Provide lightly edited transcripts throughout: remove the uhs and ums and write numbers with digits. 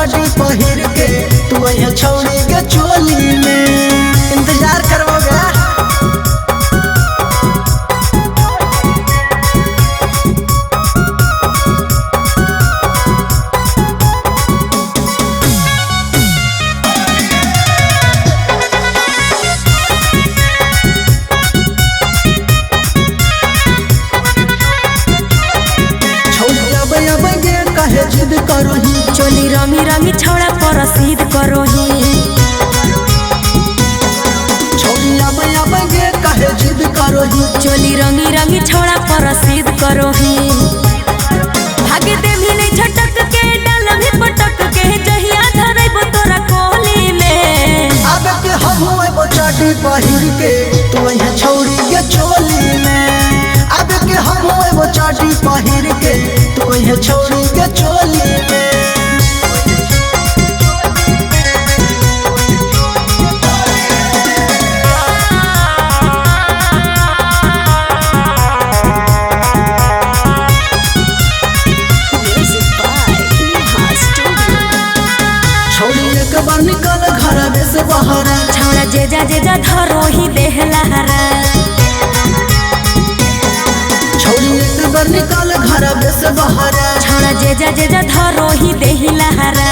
चाटी पहिर के तू यहाँ छौड़ी के चोली में इंतजार करवोगे। जिद करो ही चोली रंगी रंगी छौड़ा पर रसीद करो ही छोड़ी अब गे कहे जिद करो ही चोली रंगी रंगी छौड़ा पर रसीद करो ही भागे दे भी नहीं झटक के डाल भी पटक के जहिया धरैबो तोरा कोली में अब के हम वो चाटी पहिर के तू यहाँ छौड़ी के चोली में अब के हम वो चाटी पहिर के तू यहाँ छौड़ी के चोली में। निकल घर से बाहर छौड़ा जेजा जेजा धरो ही देहलारा छोड़ी एक बार निकल घर से बाहर छौड़ा जेजा जेजा धरो ही देहलारा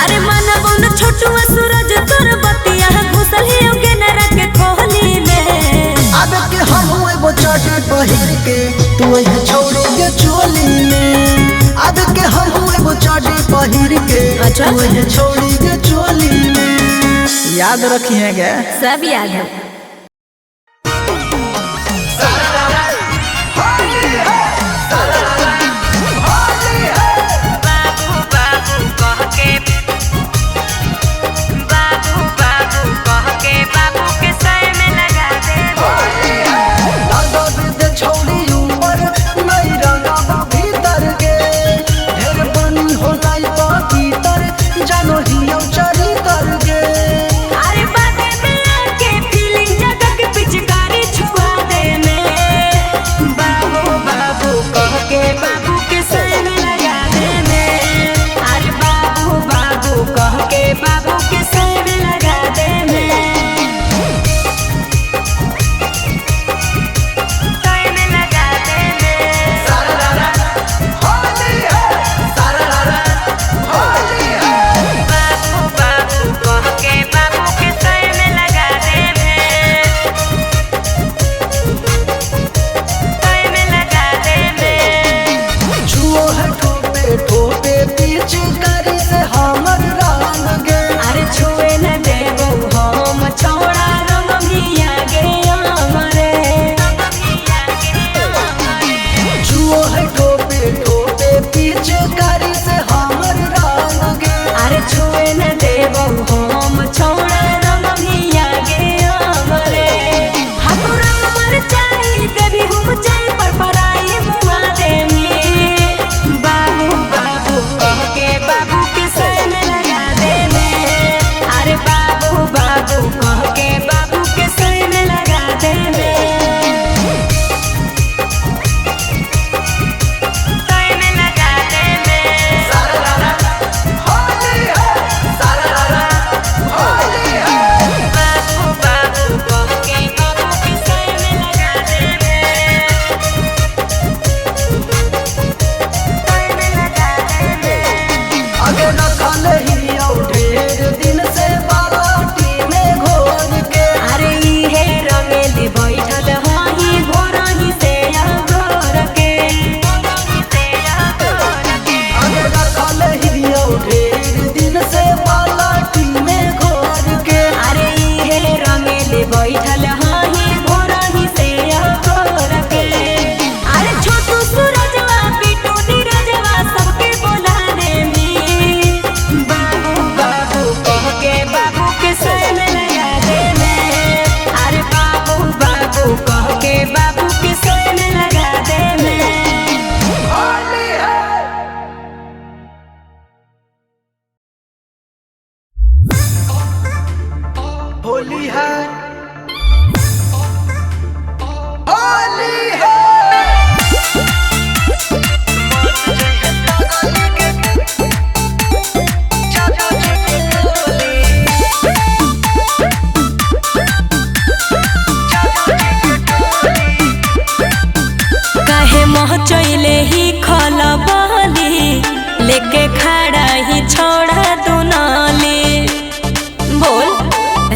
अरे मन बन छोटुआ सूरज तोर बतिया घुसल ही ओगे नरा के कोहली में अब के हम वो चाटी पहिर के तू यहाँ छौड़ी के चोली में अब के हम वो चाटी पहिर के अच्छा तू यहाँ छौड़ी के चोली में। याद रखिए क्या सब याद है। जानो ही चली कर गे अरे बातें में आके फीलिंग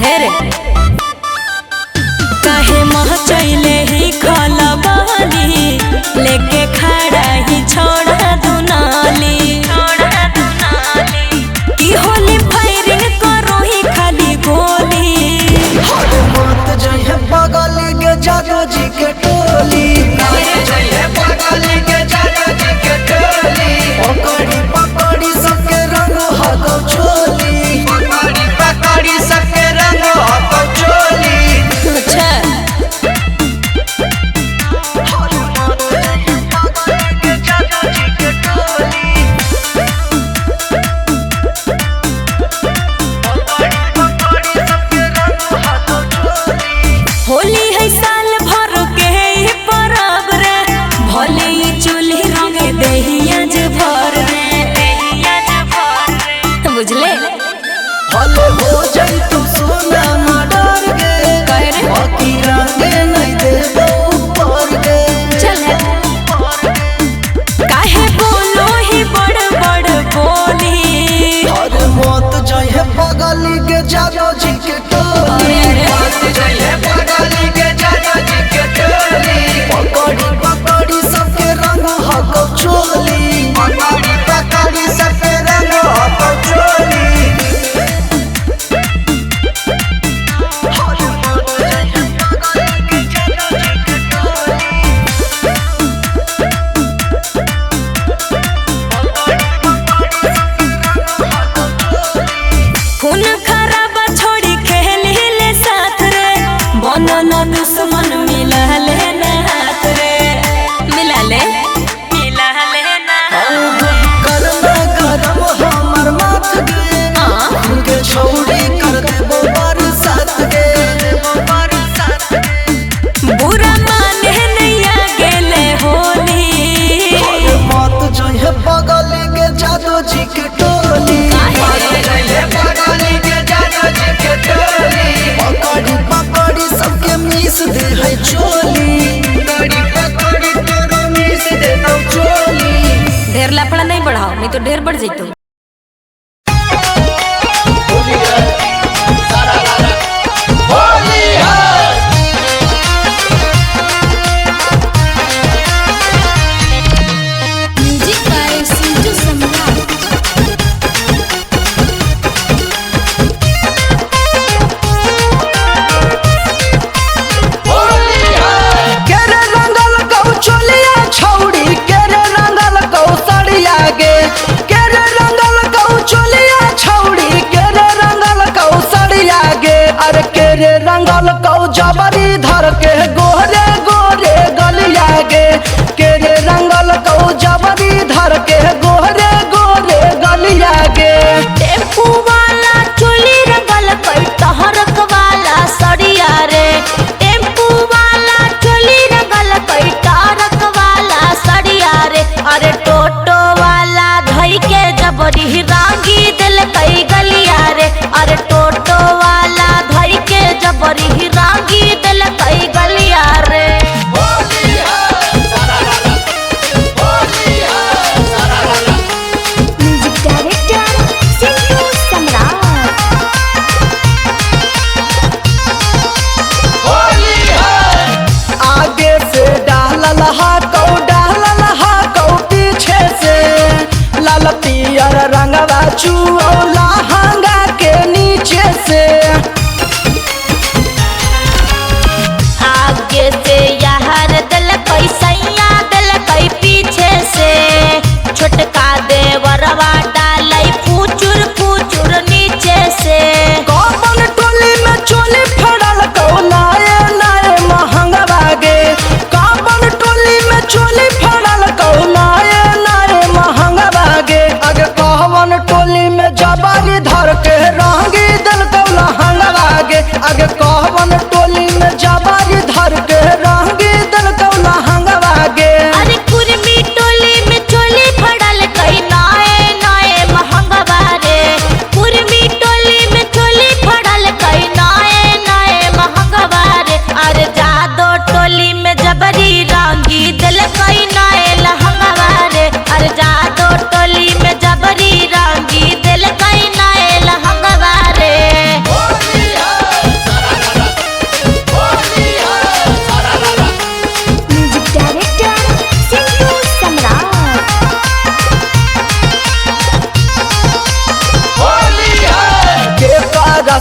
ढेर काहे मह चले ही खलबानी लेके खड़ा ही छोड़ा दुनाली की होली फायरिंग करो ही खाली गोली हर मत जइहे बगल के जादू जी के टोली जइहे बगल के जादू जी के टोली पकड़ी पकड़ी सबके रंग हको चोली पकड़ी पकड़ी सबके रंग हको चोली अच्छा हर मत जइहे बगल के जादू जी के टोली पकड़ी सबके रंग हको चोली होली है साल भर के ही परब रे भले ही चूल्ही रंग देहिया जे भर रे बुझले भले हो जाई तुम सोना मर्डर के कहे रे बाकी रंगे नहीं देबो ऊपर के चल काहे बोलो ही बड़ बड़ बोली हर मत जइहे बगल के जादू जी के टोली मत जइहे बगल के जादू जी के टोली पकड़ी पकड़ी सबके रंग हको चोली पकड़ी पकड़ी सबके रंग हको चोली हर मत जइहे बगल के जादू जी के टोली खून खराब छोड़ी खेली ले साथ रे बनल दुश्मन मिला ले ना हाथ रे मिला ले ना करना गरम हमर माथ गे उनके छौड़ी कर देबो बरसात गे बुरा माने नैया गेले होली मत जइहे बगल के जादू जी के टोली मत जइहे बगल के जादू जी के टोली पकड़ी पकड़ी सबके मिस दे है चोली पकड़ी पकड़ी तोरो मिस दे दो चोली ढेर लफड़ा नहीं बढ़ाओ नहीं तो ढेर बढ़ जइतो केरे रंगल गौ चोलिया छौड़ी केरे रंगल गौ सड़िया गे केरे रंगल गौ चोलिया छौड़ी केरे रंगल गौ सड़िया गे अरे केरे रंगल गौ जबरी धर के गोरे गोरे गलिया गे केरे रंगल गौ जबरी धर के गोरे गोरे गलिया गे टेम्पू वाला चोली रंगल कई तहरक वाला सड़िया रे टेम्पू वाला चोली रंगल कई तारक वाला सड़िया रे अरे टोटो वाला धई के जबरी रांगी दिल कई गलिया रे अरे टोटो वाला धई के जबरी रांगी दिल कई गलिया रे म्यूजिक डायरेक्टर सिंधु सम्राट आगे से डालल हा कौ पीछे से लाल पियर रंगवा चुऔला हंगा के नीचे से आगे से यार दिल कई सैया दिल कई पीछे से छोटका देवरवा डालई फूचुर फूचुर नीचे से कौन टोली में चोली फड़ल कौ नाये नाये महंगवा गे कौन टोली में चोली फड़ल कौ नाये नाये महंगवा गे अगे कौन टोली में जबरी धर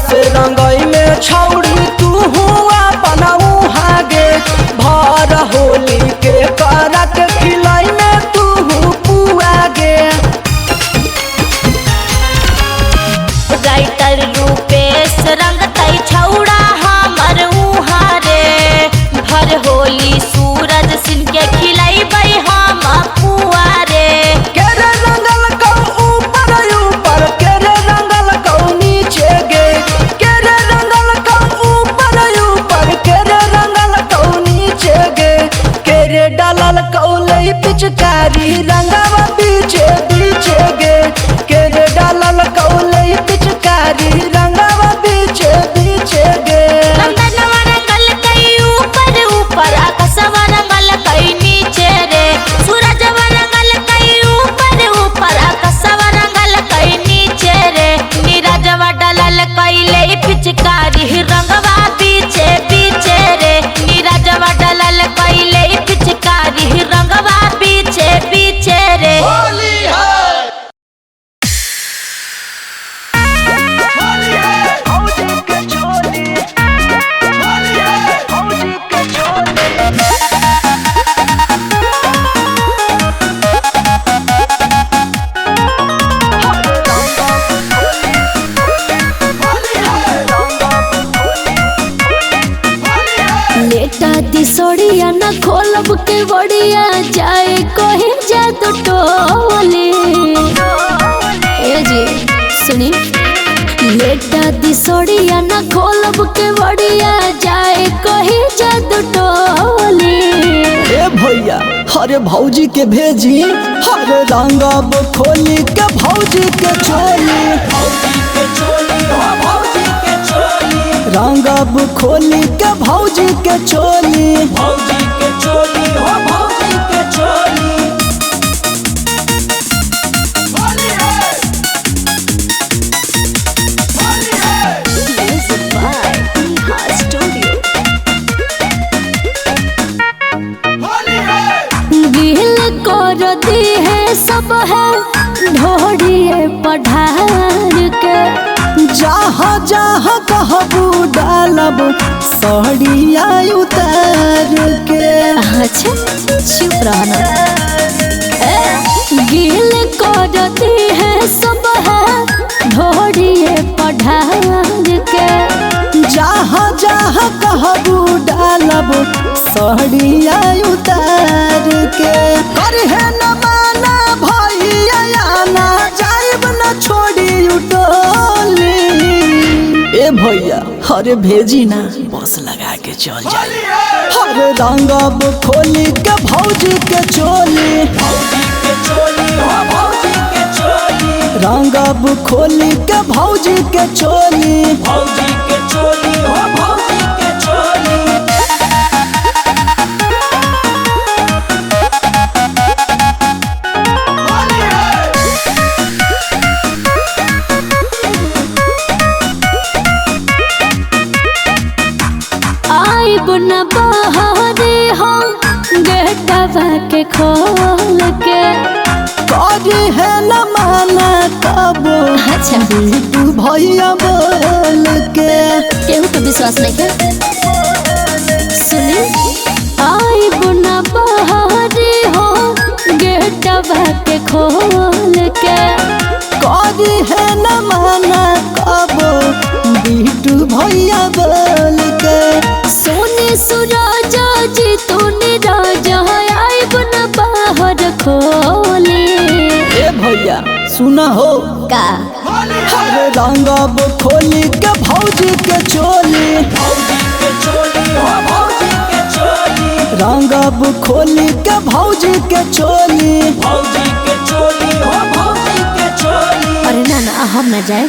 से रंगई में छौड़ी तू हुआ बनाऊ हागे भर होली के करत खिलाई में तू पुआ गे। राइटर रूपेश रंग तई छौड़ा हमर उहारे भर होली सूरज सिंह के खिलाइबै हम पुआरे। केरे रंगल कौ ऊपर ऊपर केरे रंगल कौ नीचे गे केरे रंगल कौ ऊपर ऊपर केरे रंगल कौ नीचे गे केरे डालल कौ लई पिचकारी रंगवा बीचे बीचे गे केरे डालल कौ लई पिचकारी रंगवा बीचे बीचे गे। चंदनवा रंगल कई ऊपर ऊपर आकाशवा रंगल कई नीचे रे सूरजवा रंगल कई ऊपर ऊपर आकाशवा रंगल कई नीचे रे नीरजवा डलल कई ले पिचकारी रंगवा बीचे बीचे रे नीरजवा डलल कई ले पिचकारी रंगवा बीचे बीचे रे। लेटा दिसोड़िया न खोलब के बड़िया जाए कोहे जादू टोले। ए जी सुनी लेटा दिसोड़िया न खोलब के बड़िया जाए कोहे जादू टोले। ए भैया हरे भौजी के भेजी हरे रंगब खोली के भौजी के चोली रंगब खोली के भौजी के चोली गिल कर दी है सब है ढोड़िए पढ़ार के जहाँ जहाँ कहबू डालब सड़िया उतार के। अच्छा चुप रहना। गिल करती है सब है ढोड़िए पढ़ार के जहाँ जहाँ कहबू डालब सड़िया उतार के। करहे न माना भैया ना जाइब न छोड़ी उटोली। ए भैया हरे भेजी ना बस लगा के चल जाए हरे रंगब खोली के भौजी के चोली रंगब खोली के भौजी के चोली आइब न बहरे हो गेटवा के खोल के करी है न माना कबो अच्छा तू भैया बोल के। केहू तो विश्वास नहीं के सुनी आइब न बहरे हो गेटवा के खोल के करी है न माना कबो बिटू भैया बोल के। सोने सूरज जी तूने राजा आइब न बाहर खोले। ए भैया सुना हो का हरे रंगब खोली के भौजी के चोली रंगब खोली के भौजी के चोली अरे ना ना हम ना जाए।